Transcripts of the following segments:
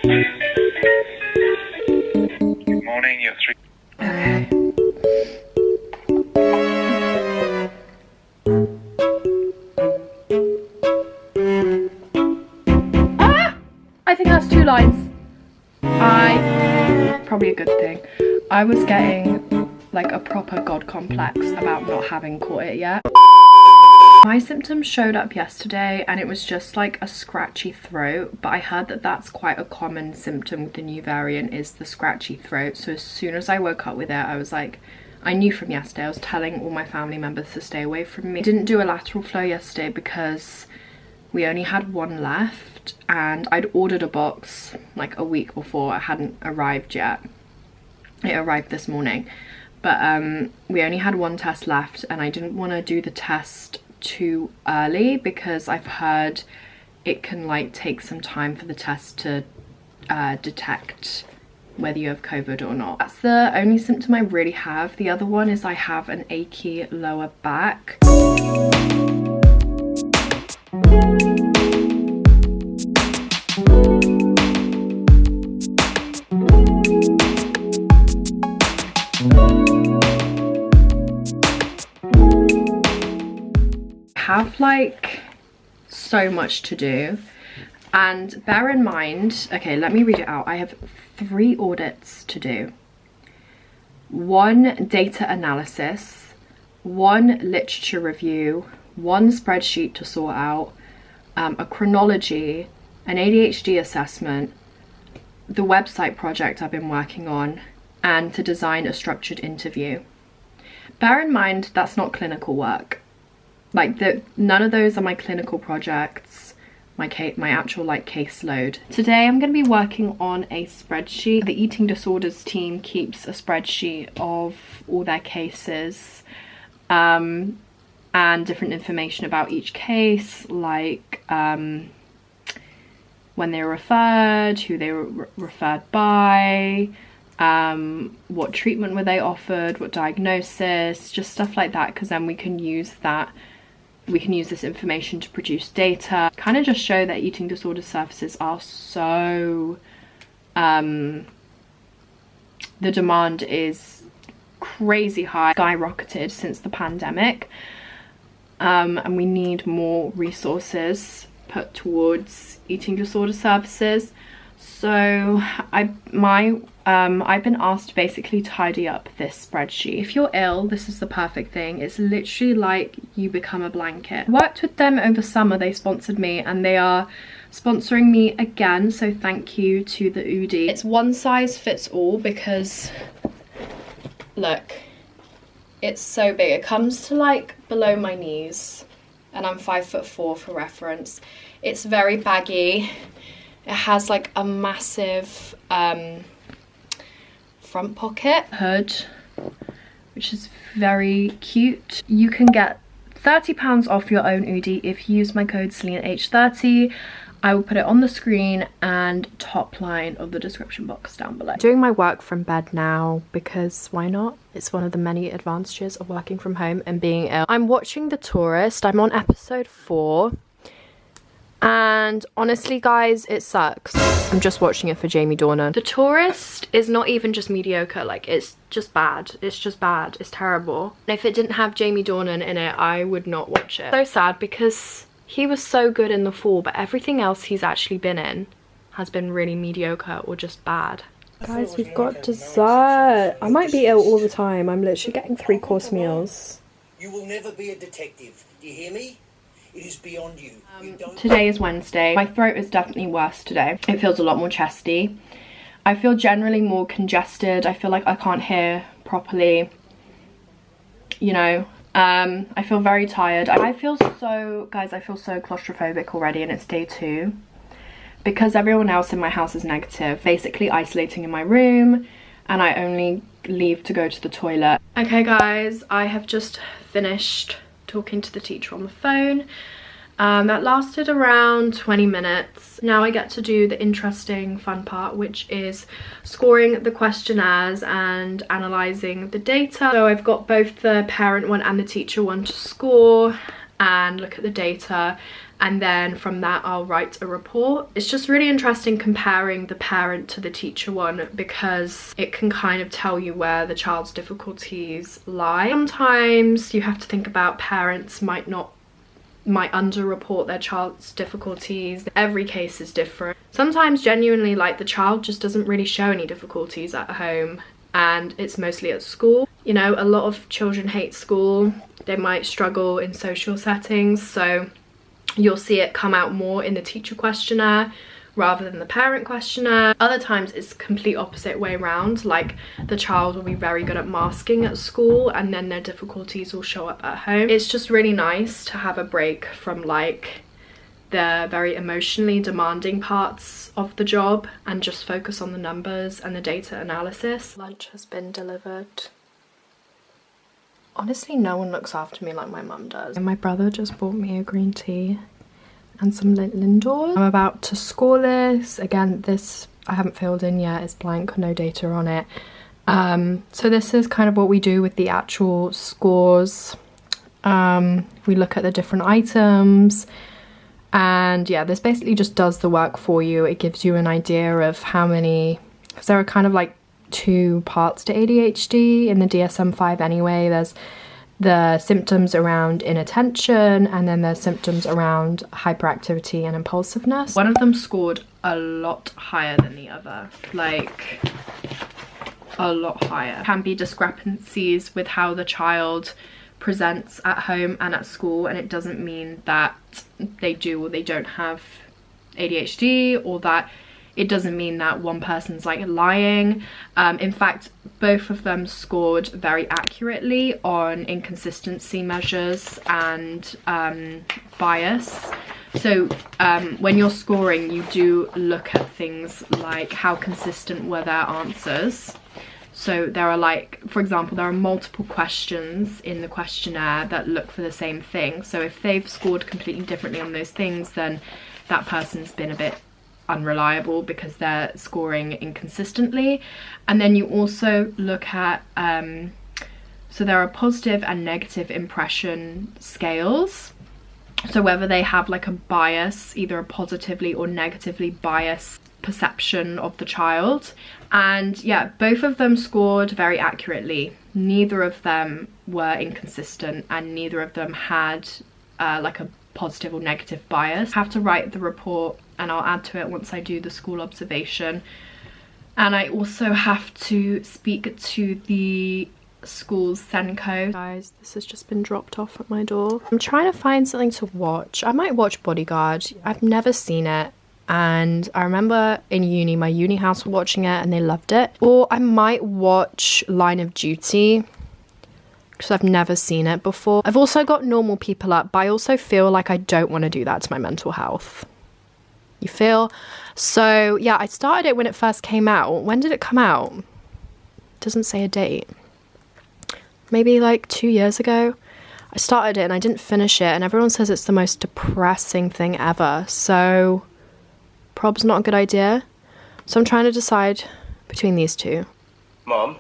Good morning, you're three. I think that's 2 lines. Probably a good thing. I was getting like a proper god complex about not having caught it yet. My symptoms showed up yesterday and it was just like a scratchy throat, but I heard that that's quite a common symptom with the new variant, is the scratchy throat. So as soon as I woke up with it, I was like, I knew from yesterday, I was telling all my family members to stay away from me. I didn't do a lateral flow yesterday because we only had 1 left and I'd ordered a box like a week before. It hadn't arrived yet. It arrived this morning, but we only had 1 test left and I didn't want to do the test too early because I've heard it can like take some time for the test to detect whether you have COVID or not. That's the only symptom I really have. The other one is I have an achy lower back. Have like so much to do, and bear in mind, okay, let me read it out. I have 3 audits to do, 1 data analysis, 1 literature review, 1 spreadsheet to sort out, a chronology, an ADHD assessment, the website project I've been working on, and to design a structured interview. Bear in mind that's not clinical work. Like none of those are my clinical projects, my actual like caseload. Today I'm going to be working on a spreadsheet. The eating disorders team keeps a spreadsheet of all their cases and different information about each case, like when they were referred, who they were referred by, what treatment were they offered, what diagnosis, just stuff like that, because then we can use this information to produce data, kind of just show that eating disorder services are so, the demand is crazy high, skyrocketed since the pandemic, and we need more resources put towards eating disorder services. So I've been asked to basically tidy up this spreadsheet. If you're ill, this is the perfect thing. It's literally like you become a blanket. I worked with them over summer, they sponsored me, and they are sponsoring me again, so thank you to the UD. It's one size fits all because look, it's so big. It comes to like below my knees and I'm 5'4" for reference. It's very baggy. It has like a massive front pocket, hood, which is very cute. You can get £30 off your own UD if you use my code SelinaH30. I will put it on the screen and top line of the description box down below. Doing my work from bed now because why not? It's one of the many advantages of working from home and being ill. I'm watching The Tourist. I'm on episode 4. And honestly guys, it sucks. I'm just watching it for Jamie Dornan. The Tourist is not even just mediocre, like it's just bad. It's just bad. It's terrible. If it didn't have Jamie Dornan in it, I would not watch it. So sad because he was so good in The Fall, but everything else he's actually been in has been really mediocre or just bad. Guys, we've got dessert. I might be ill all the time. I'm literally getting 3-course meals. You will never be a detective. Do you hear me? It is beyond you. Today is Wednesday. My throat is definitely worse today. It feels a lot more chesty. I feel generally more congested. I feel like I can't hear properly. You know, I feel very tired. I feel so claustrophobic already, and it's day 2. Because everyone else in my house is negative. Basically isolating in my room, and I only leave to go to the toilet. Okay guys, I have just finished talking to the teacher on the phone. That lasted around 20 minutes. Now I get to do the interesting fun part, which is scoring the questionnaires and analysing the data. So I've got both the parent one and the teacher one to score and look at the data and then from that I'll write a report. It's just really interesting comparing the parent to the teacher one, because it can kind of tell you where the child's difficulties lie. Sometimes you have to think about parents might underreport their child's difficulties. Every case is different. Sometimes genuinely, like, the child just doesn't really show any difficulties at home and it's mostly at school. You know, a lot of children hate school. They might struggle in social settings, so you'll see it come out more in the teacher questionnaire rather than the parent questionnaire. Other times it's complete opposite way around, like the child will be very good at masking at school and then their difficulties will show up at home. It's just really nice to have a break from like the very emotionally demanding parts of the job and just focus on the numbers and the data analysis. Lunch has been delivered. Honestly, no one looks after me like my mum does. And my brother just bought me a green tea and some Lindor. I'm about to score this. Again, this I haven't filled in yet. It's blank, no data on it. So this is kind of what we do with the actual scores. We look at the different items. And yeah, this basically just does the work for you. It gives you an idea of how many, because there are kind of like 2 parts to ADHD in the DSM-5 anyway. There's the symptoms around inattention and then there's symptoms around hyperactivity and impulsiveness. One of them scored a lot higher than the other, like a lot higher. Can be discrepancies with how the child presents at home and at school, and it doesn't mean that they do or they don't have ADHD, or that it doesn't mean that one person's like lying. In fact, both of them scored very accurately on inconsistency measures and bias. So when you're scoring, you do look at things like how consistent were their answers. So there are, like, for example, there are multiple questions in the questionnaire that look for the same thing. So if they've scored completely differently on those things, then that person's been a bit unreliable because they're scoring inconsistently. And then you also look at, so there are positive and negative impression scales. So whether they have like a bias, either a positively or negatively biased perception of the child. And yeah, both of them scored very accurately. Neither of them were inconsistent and neither of them had like a positive or negative bias. I have to write the report and I'll add to it once I do the school observation. And I also have to speak to the school's Senko. Guys, this has just been dropped off at my door. I'm trying to find something to watch. I might watch Bodyguard. I've never seen it. And I remember in uni, my uni house were watching it and they loved it. Or I might watch Line of Duty because I've never seen it before. I've also got Normal People up, but I also feel like I don't want to do that to my mental health. You feel? So yeah, I started it when it first came out. When did it come out? It doesn't say a date. Maybe like 2 years ago. I started it and I didn't finish it, and everyone says it's the most depressing thing ever. So prob's not a good idea. So I'm trying to decide between these two. Mom?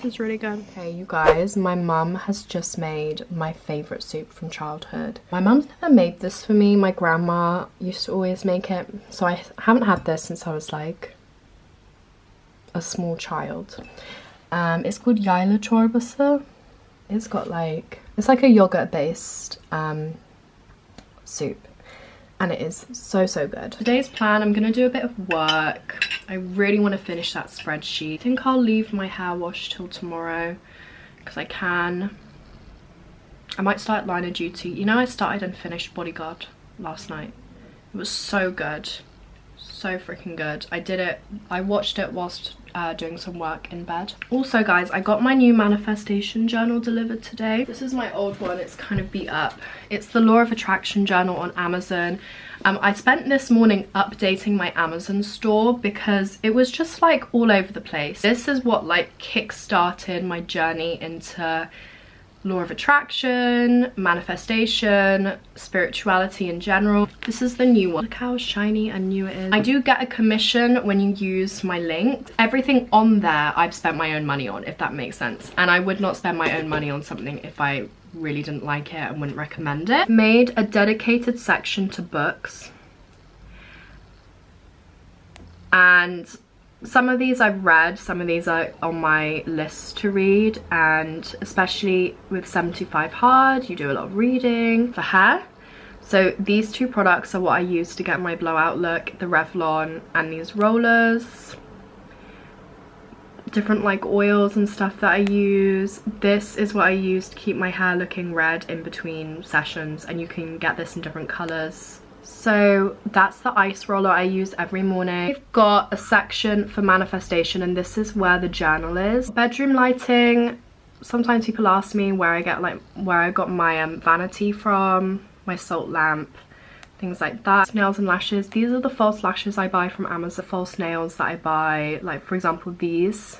This is really good. Hey you guys, my mum has just made my favourite soup from childhood. My mum's never made this for me. My grandma used to always make it. So I haven't had this since I was like a small child. It's called yayla çorbası. It's got like, it's like a yogurt based soup, and it is so good. Today's plan, I'm gonna do a bit of work. I really want to finish that spreadsheet. I think I'll leave my hair wash till tomorrow because I can. I might start Line of Duty. You know, I started and finished Bodyguard last night. It was so good, so freaking good. I did it, I watched it whilst doing some work in bed. Also guys, I got my new manifestation journal delivered today. This is my old one, it's kind of beat up. It's the Law of Attraction journal on Amazon. I spent this morning updating my Amazon store because it was just like all over the place. This is what like kick-started my journey into law of attraction, manifestation, spirituality in general. This is the new one. Look how shiny and new it is. I do get a commission when you use my link. Everything on there I've spent my own money on, if that makes sense. And I would not spend my own money on something if I really didn't like it and wouldn't recommend it. Made a dedicated section to books. And some of these I've read, some of these are on my list to read, and especially with 75 Hard, you do a lot of reading. For hair, so these two products are what I use to get my blowout look, the Revlon and these rollers. Different like oils and stuff that I use. This is what I use to keep my hair looking red in between sessions, and you can get this in different colors. So that's the ice roller I use every morning. We've got a section for manifestation, and this is where the journal is. Bedroom lighting, sometimes people ask me where I got my vanity from, my salt lamp, things like that. Nails and lashes, these are the false lashes I buy from Amazon. The false nails that I buy, like for example these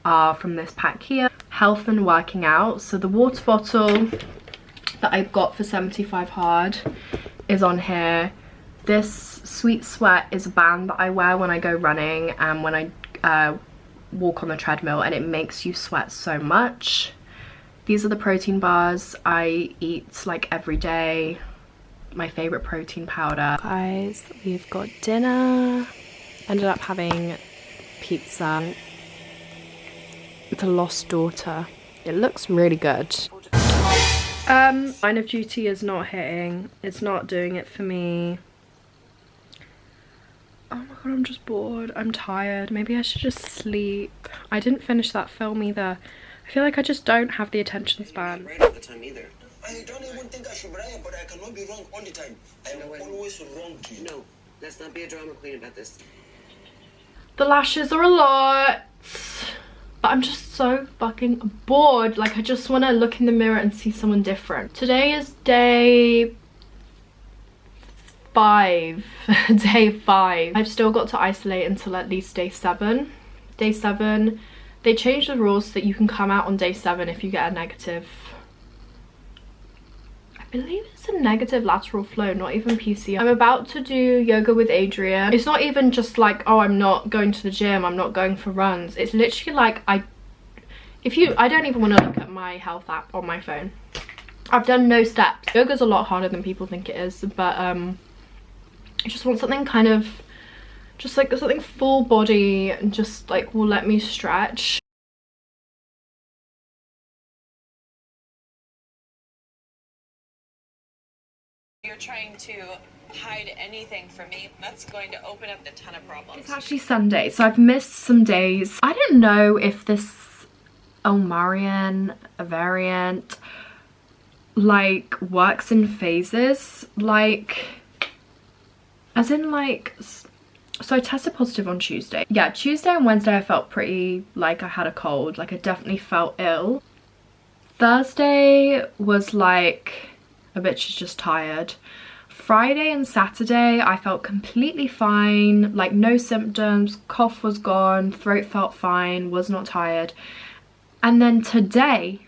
are from this pack here. Health and working out, so the water bottle that I've got for 75 Hard is on here. This Sweet Sweat is a band that I wear when I go running and when I walk on the treadmill, and it makes you sweat so much. These are the protein bars I eat like every day. My favorite protein powder. Guys, we've got dinner. Ended up having pizza. The Lost Daughter. It looks really good. Line of Duty is not hitting. It's not doing it for me. Oh my god, I'm just bored. I'm tired. Maybe I should just sleep. I didn't finish that film either. I feel like I just don't have the attention span. Right all the time either. I don't even think I should brag, but I cannot be wrong all the time. I'm always wrong. No, let's not be a drama queen about this. The lashes are a lot. But I'm just so fucking bored. Like, I just want to look in the mirror and see someone different. Today is day 5. Day 5. I've still got to isolate until at least day 7. Day 7, they changed the rules so that you can come out on day 7 if you get a negative. I believe it's a negative lateral flow, not even PCR. I'm about to do yoga with Adria. It's not even just like, oh, I'm not going to the gym, I'm not going for runs. It's literally like I don't even want to look at my health app on my phone. I've done no steps. Yoga's a lot harder than people think it is, but I just want something kind of, just like something full body and just like will let me stretch. You're trying to hide anything from me, that's going to open up a ton of problems. It's actually Sunday, so I've missed some days. I don't know if this Omarian variant like works in phases, like as in like, so I tested positive on Tuesday. Yeah, Tuesday and Wednesday I felt pretty like I had a cold, like I definitely felt ill. Thursday was like a bitch is just tired. Friday and Saturday I felt completely fine, like no symptoms, cough was gone, throat felt fine, was not tired. And then today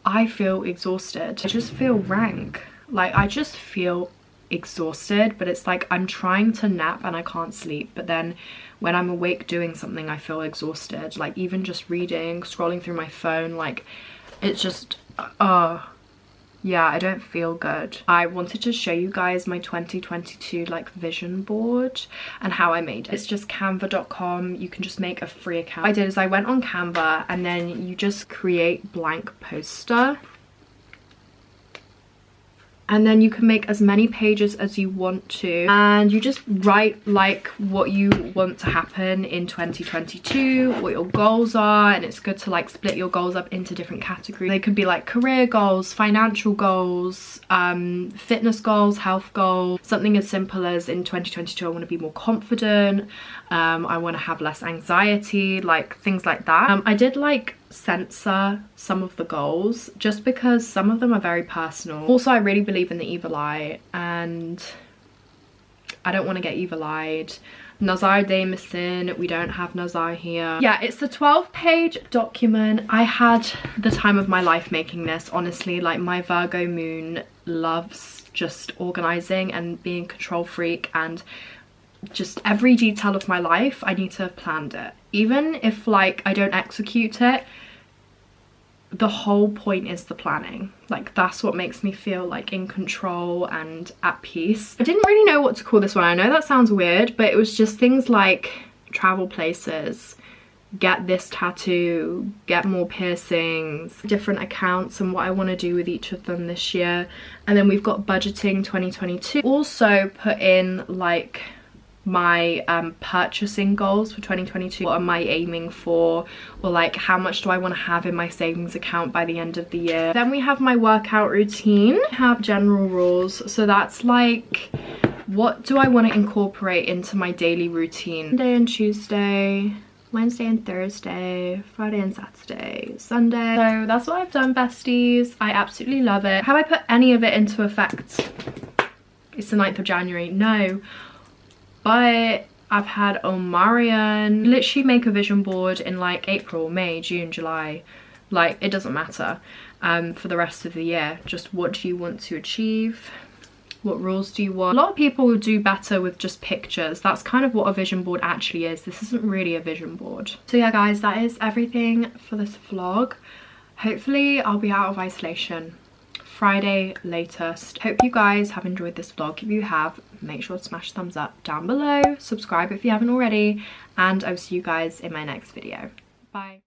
I feel exhausted. I just feel rank, like I just feel exhausted, but it's like I'm trying to nap and I can't sleep, but then when I'm awake doing something I feel exhausted, like even just reading, scrolling through my phone, like it's just yeah, I don't feel good. I wanted to show you guys my 2022 like vision board and how I made it. It's just canva.com. You can just make a free account. What I did is I went on Canva and then you just create blank poster. And then you can make as many pages as you want to, and you just write like what you want to happen in 2022, what your goals are, and it's good to like split your goals up into different categories. They could be like career goals, financial goals, fitness goals, health goals. Something as simple as in 2022 I want to be more confident, I want to have less anxiety, like things like that. I did like censor some of the goals just because some of them are very personal. Also, I really believe in the evil eye, and I don't want to get evil-eyed. Nazar day missing, we don't have Nazar here. Yeah, it's the 12-page document. I had the time of my life making this, honestly. Like, my Virgo moon loves just organizing and being a control freak, and just every detail of my life I need to have planned it. Even if like I don't execute it, the whole point is the planning. Like, that's what makes me feel like in control and at peace. I didn't really know what to call this one. I know that sounds weird, but it was just things like travel places, get this tattoo, get more piercings, different accounts and what I want to do with each of them this year. And then we've got budgeting 2022. Also put in like my purchasing goals for 2022. What am I aiming for, or like how much do I want to have in my savings account by the end of the year. Then we have my workout routine. I have general rules, so that's like what do I want to incorporate into my daily routine. Monday and Tuesday, Wednesday and Thursday, Friday and Saturday, Sunday. So that's what I've done, besties. I absolutely love it. Have I put any of it into effect? It's the 9th of January. No. But I've had Omarion literally make a vision board in like April, May, June, July. Like, it doesn't matter for the rest of the year. Just what do you want to achieve? What rules do you want? A lot of people will do better with just pictures. That's kind of what a vision board actually is. This isn't really a vision board. So yeah, guys, that is everything for this vlog. Hopefully I'll be out of isolation Friday latest. Hope you guys have enjoyed this vlog. If you have, make sure to smash thumbs up down below, subscribe if you haven't already, and I'll see you guys in my next video. Bye.